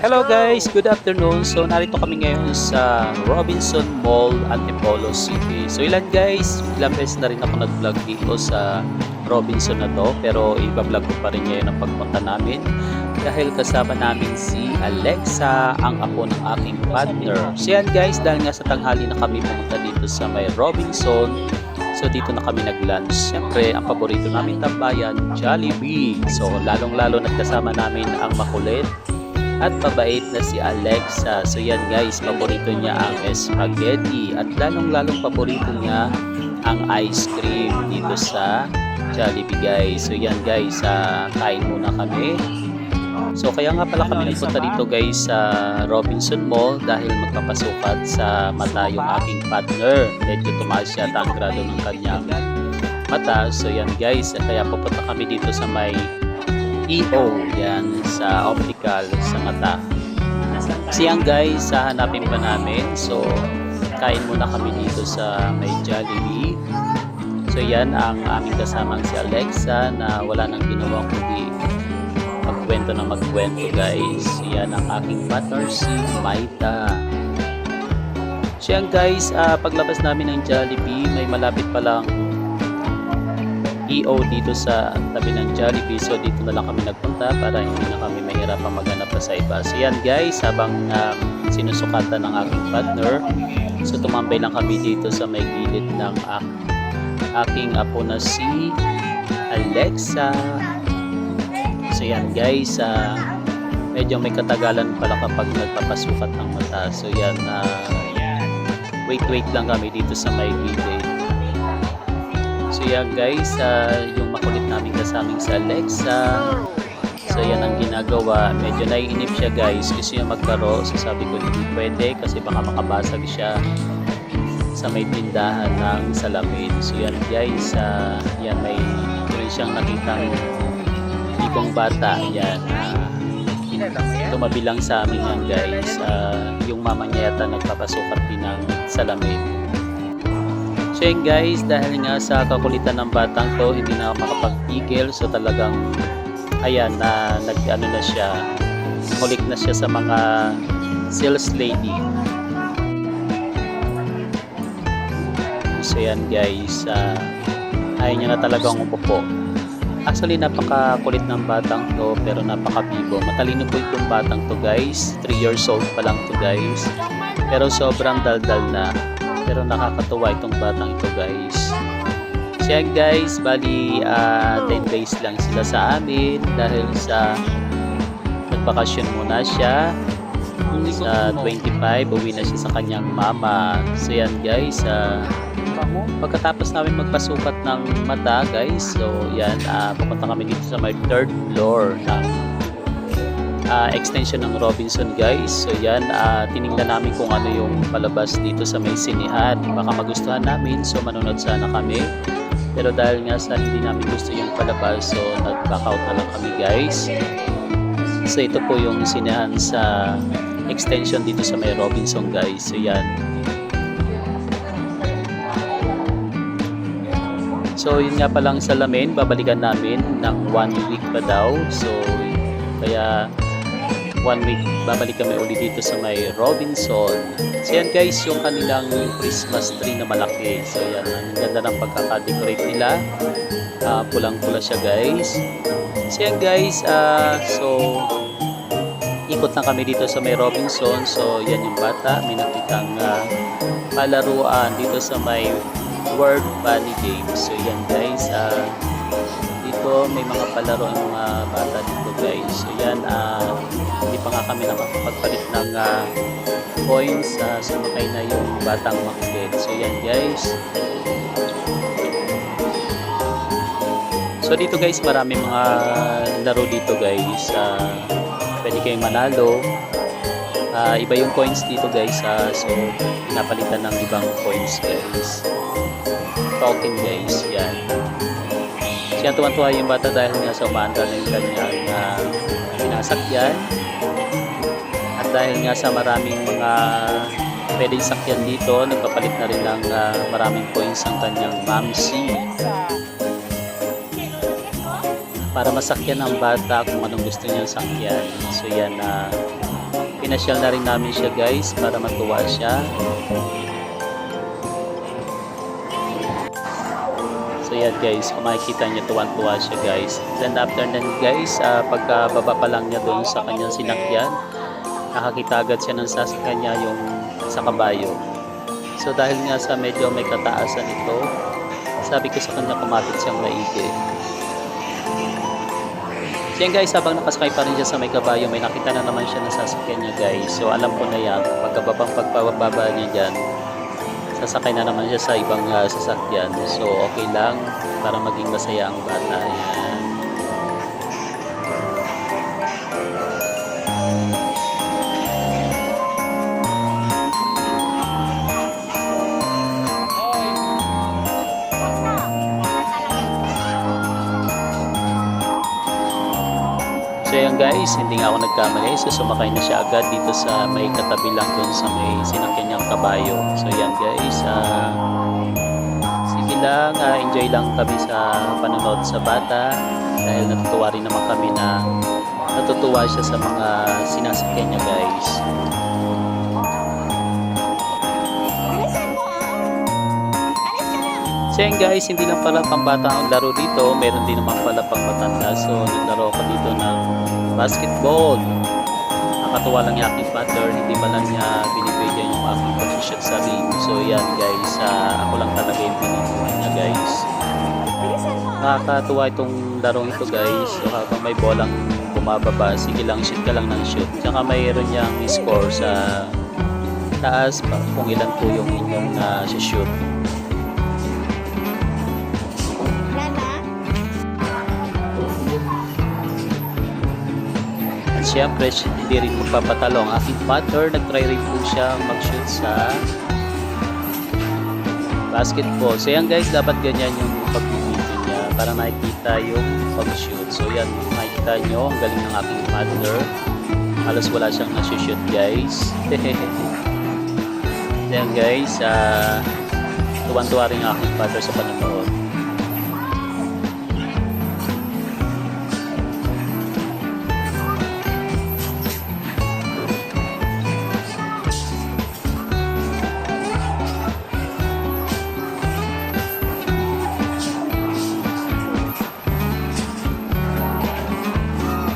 Hello guys, good afternoon. So narito kami ngayon sa Robinson Mall, Antipolo City. So ilan guys, ilang beses na rin ako nag-vlog dito sa Robinson na to. Pero iba-vlog ko pa rin ngayon ang pagpunta namin. Dahil kasama namin si Alexa, ang apo ng aking partner. So yan guys, dahil nga sa tanghali na kami pumunta dito sa may Robinson. So dito na kami nag-lunch. Siyempre, ang paborito namin tambayan, Jollibee. So lalong-lalo nagkasama namin ang makulit at mabait na si Alexa. So yan guys, paborito niya ang spaghetti at lalong-lalong paborito niya ang ice cream dito sa Jollibee guys. So yan guys, kain muna kami. So kaya nga pala kami nagpunta dito guys sa Robinson Mall dahil magpapasukat sa mata yung aking partner. Medyo tumaas yata ang grado ng kanyang mata. So yan guys, kaya pupunta kami dito sa may EO, yan, sa optical, sa mata. Kasi yan guys, hanapin pa namin. So, kain muna kami dito sa may Jollibee. So, yan ang aming kasamang si Alexa na wala nang ginawa kundi magkwento na magkwento guys. Yan ang aking partner si Maita. So, yan guys, paglabas namin ng Jollibee, may malapit pa lang EO dito sa tabi ng Jollibee. So dito na lang kami nagpunta para hindi na kami mahirapang maghanap pa sa iba. So yan guys, habang sinusukatan ng aking partner, so tumambay lang kami dito sa may gilid ng aking apo na si Alexa. So yan guys, medyo may katagalan pala kapag nagpapasukat ng mata. So yan, wait lang kami dito sa may gilid. So yan guys, yung makulit namin kasaming si Alexa. So yan ang ginagawa. Medyo naiinip siya guys. Gusto niya maglaro. So sabi ko hindi pwede kasi baka makabasag siya sa may tindahan ng salamin. So yan guys, yan may rin siyang nakitang ibang bata. Yan, tumabi lang sa amin yan guys. Yung mama niya yata nagpapasukat din ng salamin. So yun guys, dahil nga sa kakulitan ng batang to, hindi na makapagpigil. So talagang, ayan, nag-ano na siya, mulik na siya sa mga sales lady. So yan guys, ayaw niya na talagang umupo. Actually, napakakulit ng batang to, pero napakabibo. Matalino po itong batang to guys, 3 years old pa lang to guys. Pero sobrang daldal na. Pero nakakatuwa itong batang ito guys. So yan guys, bali 10 days lang sila sa amin dahil sa nagbakasyon muna siya. Sa 25, uwi na siya sa kanyang mama. So yan guys, pagkatapos namin magpasukat ng mata guys, so yan, pupunta kami dito sa may 3rd floor ng extension ng Robinson guys. So yan, tiningnan namin kung ano yung palabas dito sa may sinihan. Baka magustuhan namin, so manonood sana kami. Pero dahil nga sa hindi namin gusto yung palabas, so nag-back out na lang kami guys. So ito po yung sinihan sa extension dito sa may Robinson guys. So yan. So yun nga palang salamin, babalikan namin ng 1 week pa daw. So kaya 1 week, babalik kami ulit dito sa may Robinson. So yan guys, yung kanilang Christmas tree na malaki. So yan, ang ganda ng pagkaka-decorate nila. Pulang-pula siya guys. So yan guys, so ikot na kami dito sa may Robinson. So yan yung bata, may nakitang palaruan dito sa may World Bunny Games. So yan guys, dito may mga palaro ang mga bata dito guys. So yan, hindi pa nga kami nakapagpalit ng coins. Sumakay na yung batang makulit. So yan guys. So dito guys, marami mga laro dito guys. Pwede kayong manalo. Iba yung coins dito guys. So pinapalitan ng ibang coins guys. Token guys. Yan. Siya tuwan-tuwa yung bata dahil nga sa umaandar na yung kanyang sinasakyan. At dahil nga sa maraming mga pwedeng sakyan dito, nagpapalit na rin ng maraming coins ang kanyang mamsi. para masakyan ng bata kung anong gusto niyang sakyan. So yan, pinasyal na rin namin siya guys para matuwa siya. So yan guys, kung makikita niyo tuwan-tuwa siya guys. Then after then guys, pagkababa pa lang niya doon sa kanyang sinakyan, nakakita agad siya ng sasakyan niya yung sa kabayo. So dahil nga sa medyo may kataasan ito, sabi ko sa kanya kumapit siyang maigi. So yan guys, habang nakasakay pa rin siya sa may kabayo, may nakita na naman siya ng sasakyan niya guys. So alam ko na yan, pagpababa niya dyan, sasakay na naman siya sa ibang sasakyan. So okay lang para maging masaya ang bata. Yan. So yan guys, hindi nga ako nagkamali. So sumakay na siya agad dito sa may katabi lang dun sa may sinakyan niyang kabayo. So yan guys, sige lang, enjoy lang kami sa panonood sa bata. Dahil natutuwa rin naman kami na natutuwa siya sa mga sinasakyan niya guys. So yan guys, hindi lang pala pang bata ang laro dito, meron din naman pala pang matanda. So naglaro ako dito ng basketball. Nakatuwa lang yung aking partner, hindi pa lang niya binibigyan yung aking pag-shoot sa ring. So yan guys, ako lang talaga yung binibigyan niya guys. Nakakatuwa itong larong ito guys. So habang may bolang bumababa, sige lang, shoot ka lang ng shoot. Tsaka mayroon niyang score sa taas kung ilan po yung inyong shoot. Siyempre, hindi rin magpapatalo ang aking partner. Nag-try rin po siya mag-shoot sa basketball. So yan guys, dapat ganyan yung pag-video niya para nakikita yung pag-shoot. So yan, makikita nyo, ang galing ng aking partner. Halos wala siyang nasi-shoot guys. So yan guys, tuwan-tuwa rin ang aking partner sa panonood.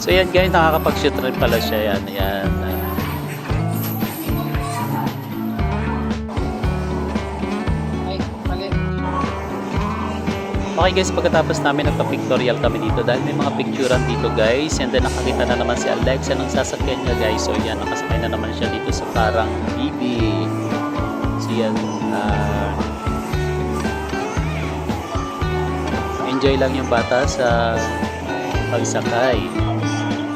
So yan guys, nakakapag-shoot rin pala siya. Yan, yan. Okay guys, pagkatapos namin nagpa-pictorial kami dito dahil may mga picturean dito guys. And then nakakita na naman si Alexa ng sasakyan niya guys. So yan, nakasakay na naman siya dito sa parang bibi. So yan, enjoy lang yung bata sa pagsakay.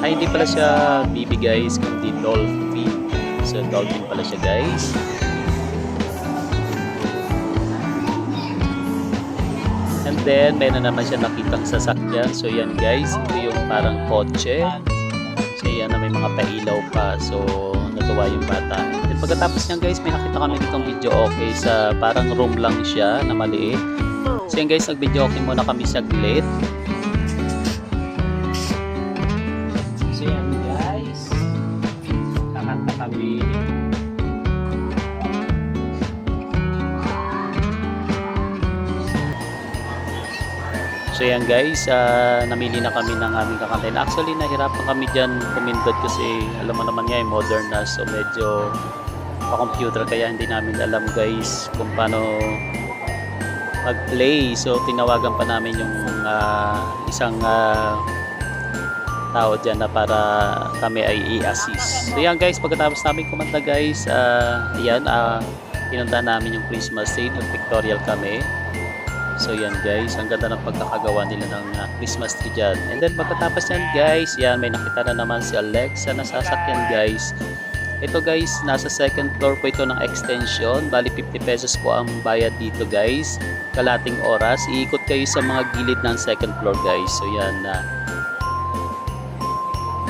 Ay, hindi pala siya bibi guys, kundi dolphin. So dolphin pala siya guys. And then, meron naman siya nakitang sasakyan. So, yan guys. Ito yung parang kotse. So, yan na may mga pailaw pa. So, natuwa yung bata. Then, pagkatapos niyan guys, may nakita kami ditong video okay sa parang room lang siya na maliit. So, yan guys, nag-video okay muna kami saglit. So, yan guys. Kakanta kami. So yan guys, namili na kami ng aming kakantayin. Actually, nahirapan kami dyan pumindot kasi alam mo naman nga modern na. So medyo pa-computer kaya hindi namin alam guys kung paano mag-play. So tinawagan pa namin yung isang tao dyan na para kami ay i-assist. So yan guys, pagkatapos namin kumanta guys, ayan, pinunta namin yung Christmas tree, nag-pictorial kami. So yan guys, ang ganda ng pagkakagawa nila ng Christmas tree dyan. And then pagkatapos yan guys, yan may nakita na naman si Alexa na sasakyan guys. Ito guys, nasa second floor po ito ng extension. Bali 50 pesos po ang bayad dito guys. Kalating oras, iikot kayo sa mga gilid ng second floor guys. So yan na.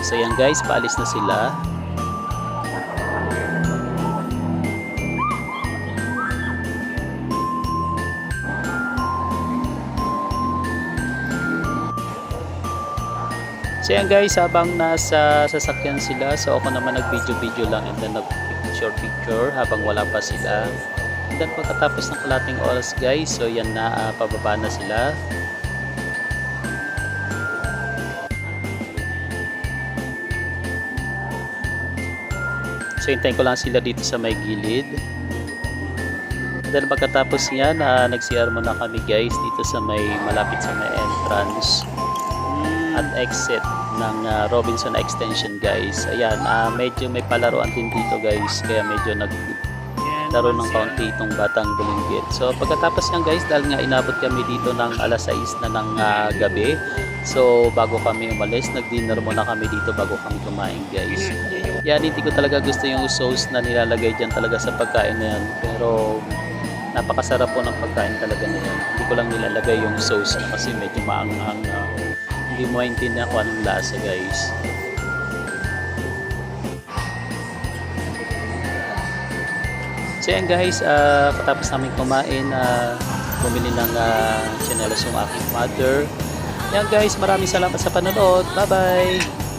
So yan guys, paalis na sila. So yan guys, habang nasa sasakyan sila, so ako naman nag-video-video lang and then nag-picture habang wala pa sila. And then pagkatapos ng kalating oras guys, so yan na, pababa na sila. So hintayin ko lang sila dito sa may gilid. Then pagkatapos niyan, nag-CR muna kami guys dito sa may malapit sa may entrance at exit ng Robinson Extension guys. Ayan, medyo may palaruan din dito guys, kaya medyo naglaro ng kaunti itong batang bulinggit. So pagkatapos niyan guys, dahil nga inabot kami dito ng alas 6 na ng gabi, so bago kami umalis, nag-dinner muna kami dito bago kami kumain guys. Yan, hindi ko talaga gusto yung sauce na nilalagay dyan talaga sa pagkain na yan, pero napakasarap po ng pagkain talaga na yan. Hindi ko lang nilalagay yung sauce kasi medyo maanghang, hindi mo maintindihan kung anong lasa guys. So yan guys, patapos namin kumain, bumili ng tsinelas yung aking mother. Yan guys, maraming salamat sa panonood. Bye bye!